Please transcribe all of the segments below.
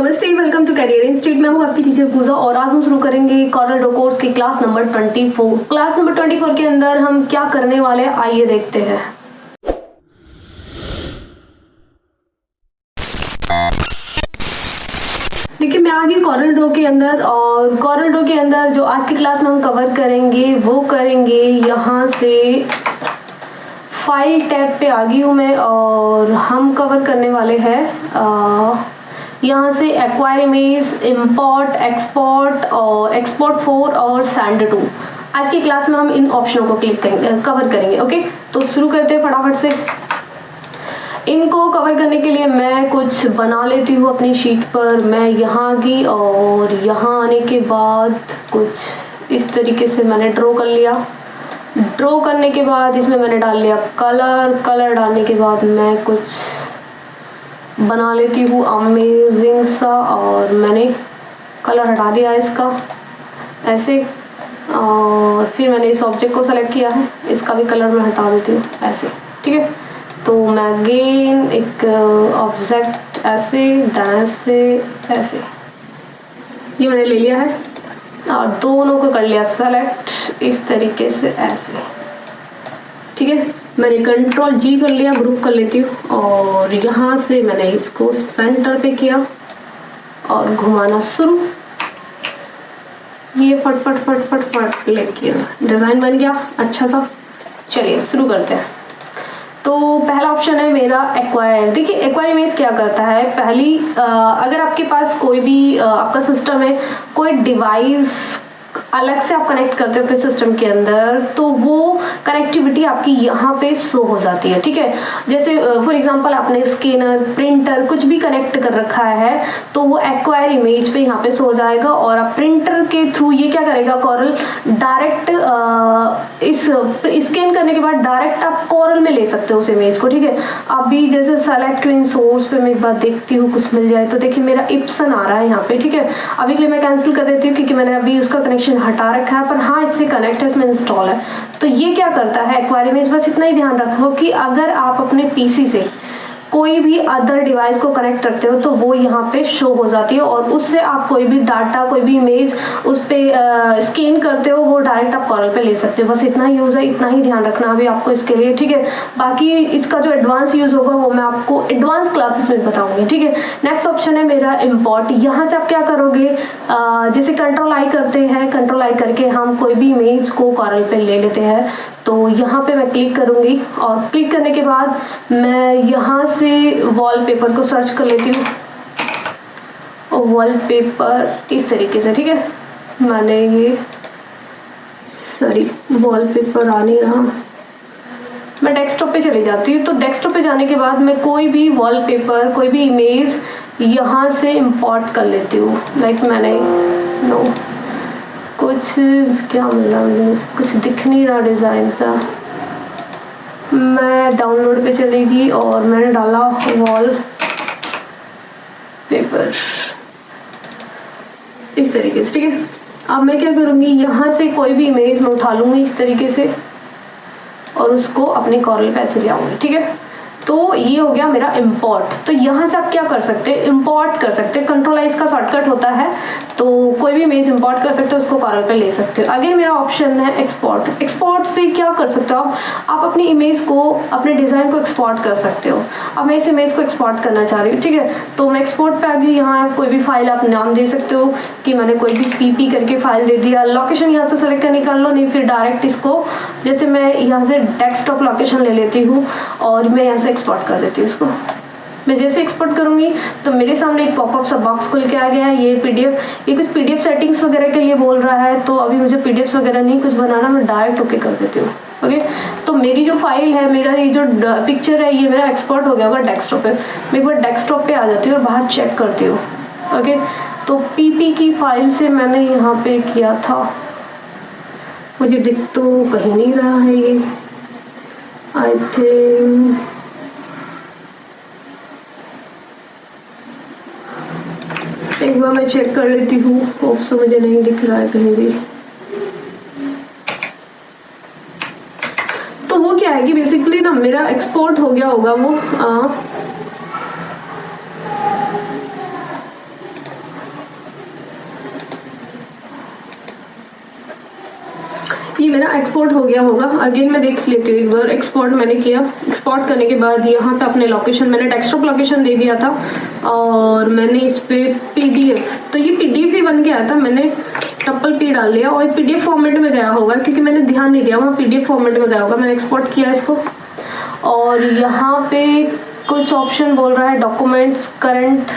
नमस्ते, welcome to career institute. मैं हूँ आपकी टीचर पूजा और आज हम शुरू करेंगे कॉरल ड्रॉ कोर्स की क्लास नंबर 24। क्लास नंबर 24 के अंदर हम क्या करने वाले हैं आइए देखते हैं। देखिए मैं आ गई कॉरल ड्रॉ के अंदर और कॉरल ड्रॉ के अंदर जो आज की क्लास में हम कवर करेंगे वो करेंगे यहाँ से फाइल टैब पे आ गई हूँ मैं और हम कवर करने वाले हैं यहाँ से एक्वायर इमेज, इंपोर्ट, एक्सपोर्ट और एक्सपोर्ट 4 और सैंड 2। आज की क्लास में हम इन ऑप्शनों को क्लिक करेंगे, कवर करेंगे। ओके, तो शुरू करते हैं फटाफट से। इनको कवर करने के लिए मैं कुछ बना लेती हूँ अपनी शीट पर। मैं यहाँ गई और यहाँ आने के बाद कुछ इस तरीके से मैंने ड्रॉ कर लिया। ड्रॉ करने के बाद इसमें मैंने डाल लिया कलर डालने के बाद मैं कुछ बना लेती हूँ अमेजिंग सा और मैंने कलर हटा दिया इसका ऐसे। और फिर मैंने इस ऑब्जेक्ट को सेलेक्ट किया है, इसका भी कलर मैं हटा देती हूँ ऐसे। ठीक है, तो मैं अगेन एक ऑब्जेक्ट ऐसे ऐसे ये मैंने ले लिया है और दोनों को कर लिया सेलेक्ट इस तरीके से ऐसे। ठीक है, मैंने कंट्रोल जी कर लिया, ग्रुप कर लेती हूँ और यहाँ से मैंने इसको सेंटर पे किया और घुमाना शुरू। ये फट फट फट फट फट क्लिक किया, डिज़ाइन बन गया अच्छा सा। चलिए शुरू करते हैं। तो पहला ऑप्शन है मेरा एक्वायर। देखिए एक्वायर इमेज क्या करता है, पहली अगर आपके पास कोई भी आपका सिस्टम है, कोई डिवाइस अलग से आप कनेक्ट करते हो अपने सिस्टम के अंदर, तो वो कनेक्टिविटी आपकी यहाँ पे शो हो जाती है। ठीक है, जैसे फॉर एग्जांपल आपने स्कैनर, प्रिंटर कुछ भी कनेक्ट कर रखा है तो वो एक्वायर इमेज पे यहाँ पे शो हो जाएगा और आप प्रिंटर के थ्रू ये क्या करेगा कॉरल डायरेक्ट इस स्कैन करने के बाद डायरेक्ट आप कॉरल में ले सकते हो उस इमेज को। ठीक है, अभी जैसे सेलेक्ट इन सोर्स पे मैं एक बार देखती हूँ कुछ मिल जाए तो देखिए मेरा इप्सन आ रहा है यहाँ पे। ठीक है, अभी के लिए मैं कैंसिल कर देती हूँ क्योंकि मैंने अभी उसका कनेक्शन हटा रखा है, पर हाँ इससे कनेक्ट है, इसमें इंस्टॉल है। तो ये क्या करता है एक्वायर इमेज, बस इतना ही ध्यान रखो कि अगर आप अपने पीसी से कोई भी अदर डिवाइस को कनेक्ट करते हो तो वो यहाँ पे शो हो जाती है और उससे आप कोई भी डाटा, कोई भी इमेज उस पर स्कैन करते हो वो डायरेक्ट आप कॉरल पे ले सकते हो। बस इतना ही यूज़ है, इतना ही ध्यान रखना अभी आपको इसके लिए। ठीक है, बाकी इसका जो एडवांस यूज़ होगा वो मैं आपको एडवांस क्लासेस में बताऊंगी। ठीक है, नेक्स्ट ऑप्शन है मेरा इम्पोर्ट। यहाँ से आप क्या करोगे, जैसे कंट्रोल आई करते हैं, कंट्रोल आई करके हम कोई भी इमेज को कॉरल पे ले लेते हैं। तो यहाँ पे मैं क्लिक करूँगी और क्लिक करने के बाद मैं यहाँ से वॉलपेपर को सर्च कर लेती हूँ और वॉलपेपर इस तरीके से। ठीक है, मैंने ये वॉलपेपर आ नहीं रहा, मैं डेस्कटॉप पे चली जाती हूँ। तो डेस्कटॉप पे जाने के बाद मैं कोई भी वॉलपेपर, कोई भी इमेज यहाँ से इंपोर्ट कर लेती हूँ। लाइक मैंने कुछ क्या मिल रहा मुझे, कुछ दिख नहीं रहा डिज़ाइन सा। मैं डाउनलोड पे चली गई और मैंने डाला वॉल पेपर इस तरीके से। ठीक है, अब मैं क्या करूँगी, यहाँ से कोई भी इमेज मैं उठा लूँगी इस तरीके से और उसको अपने कॉरल पे ऐसे ले आऊँगी। ठीक है, तो ये हो गया मेरा इंपोर्ट। तो यहाँ से आप क्या कर सकते हैं, इंपोर्ट कर सकते हैं। कंट्रोल आई इसका शॉर्टकट होता है, तो कोई भी इमेज इंपोर्ट कर सकते हो, उसको कॉरल पे ले सकते हो। अगेन मेरा ऑप्शन है एक्सपोर्ट। एक्सपोर्ट से क्या कर सकते हो आप अपनी इमेज को, अपने डिज़ाइन को एक्सपोर्ट कर सकते हो। अब मैं इस इमेज को एक्सपोर्ट करना चाह रही हूँ। ठीक है, तो मैं एक्सपोर्ट पे आ गई। यहाँ कोई भी फाइल आप नाम दे सकते हो कि मैंने कोई भी पीपी करके फाइल दे दिया। लोकेशन यहाँ से सेलेक्ट करनी कर लो, नहीं फिर डायरेक्ट इसको, जैसे मैं यहाँ से डेस्कटॉप लोकेशन ले लेती हूँ और मैं यहाँ से एक्सपोर्ट कर देती हूँ इसको। मैं जैसे एक्सपोर्ट करूँगी तो मेरे सामने एक पॉपअप सा बॉक्स खुल के आ गया है। ये पीडीएफ, ये कुछ पीडीएफ सेटिंग्स वगैरह के लिए बोल रहा है, तो अभी मुझे पीडीएफ वगैरह नहीं कुछ बनाना, मैं डायरेक्ट ओके कर देती हूँ। ओके, तो मेरी जो फाइल है, मेरा ये जो पिक्चर है, ये मेरा एक्सपोर्ट हो गया होगा डेस्कटॉप पे। मैं एक बार डेस्कटॉप पे आ जाती हूँ और बाहर चेक करती हूँ। ओके, तो पीपी की फाइल से मैंने यहाँ पे किया था, मुझे दिख तो कहीं नहीं रहा है ये। आई थिंक एक बार मैं चेक कर लेती हूँ, होप सो मुझे नहीं दिख रहा है कहीं भी। तो वो क्या है कि बेसिकली ना मेरा एक्सपोर्ट हो गया होगा वो ये मेरा एक्सपोर्ट हो गया होगा। अगेन मैं देख लेती हूँ एक बार। एक्सपोर्ट मैंने किया, एक्सपोर्ट करने के बाद यहाँ पे अपने लोकेशन, मैंने डेस्कटॉप लोकेशन दे दिया था और मैंने इस पर PDF, तो ये PDF ही बन के आया था। मैंने ट्रिपल P डाल लिया और PDF फॉर्मेट में गया होगा क्योंकि मैंने ध्यान नहीं दिया, वहाँ PDF फॉर्मेट में गया होगा। मैंने एक्सपोर्ट किया इसको और यहाँ पे कुछ ऑप्शन बोल रहा है डॉक्यूमेंट्स करंट,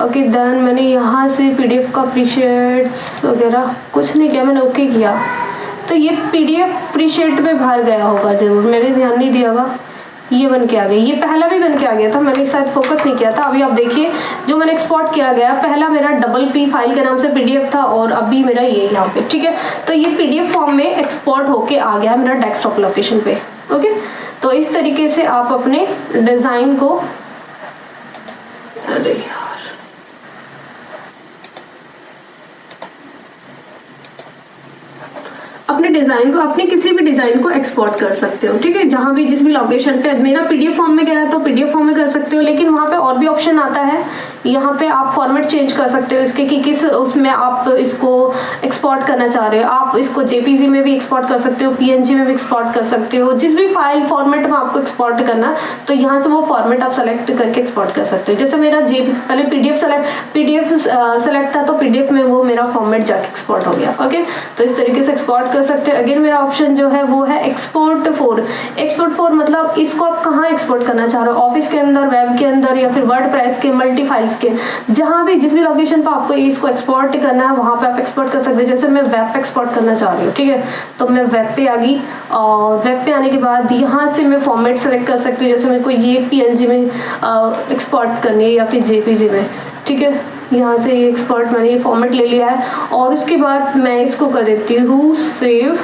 ओके देन मैंने यहाँ से PDF का प्रीसेट्स वगैरह कुछ नहीं किया, मैंने ओके किया। तो ये PDF प्रीसेट में बाहर गया होगा जरूर, मैंने ध्यान नहीं दिया होगा। ये बन के आ गया, ये पहला भी बन के आ गया था, मैंने शायद फोकस नहीं किया था। अभी आप देखिए जो मैंने एक्सपोर्ट किया गया, पहला मेरा डबल P फाइल के नाम से PDF था और अभी मेरा ये यहाँ पे, ठीक है। तो ये PDF फॉर्म में एक्सपोर्ट होके आ गया मेरा डेस्कटॉप लोकेशन पे, ओके। तो इस तरीके से आप अपने डिजाइन को, अरे अपने डिजाइन को, अपने किसी भी डिजाइन को एक्सपोर्ट कर सकते हो, ठीक है। जहां भी जिस भी लोकेशन पे, मेरा PDF फॉर्म में गया है तो PDF फॉर्म में कर सकते हो, लेकिन वहां पे और भी ऑप्शन आता है। यहाँ पे आप फॉर्मेट चेंज कर सकते हो इसके कि किस उसमें आप इसको एक्सपोर्ट करना चाह रहे हो। आप इसको JPG में भी एक्सपोर्ट कर सकते हो, PNG में भी एक्सपोर्ट कर सकते हो, जिस भी फाइल फॉर्मेट में आपको एक्सपोर्ट करना, तो यहाँ से वो फॉर्मेट आप सेलेक्ट करके एक्सपोर्ट कर सकते हो। जैसे मेरा पहले PDF सेलेक्ट था तो PDF में वो मेरा फॉर्मेट जाके एक्सपोर्ट हो गया, ओके। तो इस तरीके से एक्सपोर्ट कर सकते हैं। अगेन मेरा ऑप्शन जो है वो है एक्सपोर्ट फॉर। एक्सपोर्ट फॉर मतलब इसको आप कहाँ एक्सपोर्ट करना चाह रहे हो, ऑफिस के अंदर, वेब के अंदर, या फिर वर्डप्रेस के मल्टी फाइल्स के, जहाँ भी जिस भी लोकेशन पर आपको इसको एक्सपोर्ट करना है वहाँ पे आप एक्सपोर्ट कर सकते हैं। जैसे मैं वेब पे एक्सपोर्ट करना चाह रही हूँ, ठीक है, तो मैं वेब पे आ गई और वेब पे आने के बाद यहाँ से मैं फॉर्मेट सेलेक्ट कर सकती हूँ। जैसे मेरे को ये PNG में एक्सपोर्ट करनी है या फिर JPG में, ठीक है। यहाँ से ये एक्सपोर्ट मैंने ये फॉर्मेट ले लिया है और उसके बाद मैं इसको कर देती हूँ सेव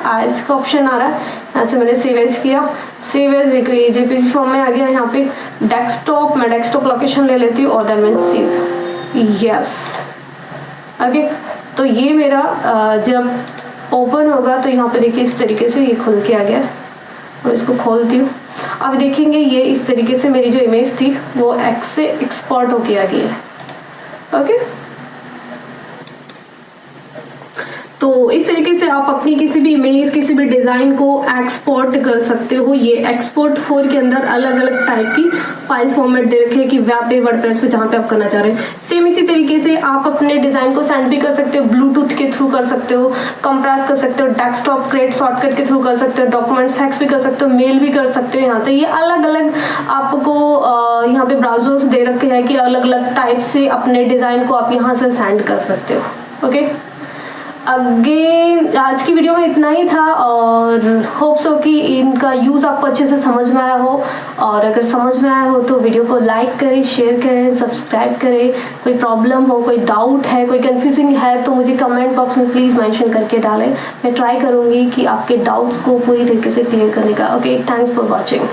एज का ऑप्शन आ रहा है, यहाँ से मैंने सेव एज किया। सेव एज एक ये JPG फॉर्म में आ गया। यहाँ पे डेस्कटॉप, मैं डेस्कटॉप लोकेशन ले लेती हूँ और देन मैं सेव, यस, ओके। तो ये मेरा जब ओपन होगा तो यहाँ पे देखिए इस तरीके से ये खुल के आ गया और इसको खोलती हूँ। अब देखेंगे ये इस तरीके से मेरी जो इमेज थी वो X से एक्सपोर्ट होके आ गई है, ओके। तो इस तरीके से आप अपनी किसी भी इमेज, किसी भी डिजाइन को एक्सपोर्ट कर सकते हो। ये एक्सपोर्ट फॉर के अंदर अलग अलग टाइप की फाइल फॉर्मेट दे रखे हैं कि वेब पे, वर्डप्रेस पे, जहाँ पे आप करना चाह रहे हैं। सेम इसी तरीके से आप अपने डिजाइन को सेंड भी कर सकते हो, ब्लूटूथ के थ्रू कर सकते हो, कंप्रेस कर सकते हो, डेस्कटॉप क्रिएट शॉर्टकट के थ्रू कर सकते हो, डॉक्यूमेंट्स फैक्स भी कर सकते हो, मेल भी कर सकते हो। यहाँ से ये अलग अलग आपको यहाँ पे ब्राउजर्स दे रखे हैं कि अलग अलग टाइप से अपने डिजाइन को आप यहाँ से सेंड कर सकते हो, ओके। अगेन आज की वीडियो में इतना ही था और होप्स हो कि इनका यूज़ आपको अच्छे से समझ में आया हो। और अगर समझ में आया हो तो वीडियो को लाइक करें, शेयर करें, सब्सक्राइब करें। कोई प्रॉब्लम हो, कोई डाउट है, कोई कंफ्यूजिंग है तो मुझे कमेंट बॉक्स में प्लीज़ मेंशन करके डालें। मैं ट्राई करूँगी कि आपके डाउट्स को पूरी तरीके से क्लियर करने का। Okay, thanks for watching.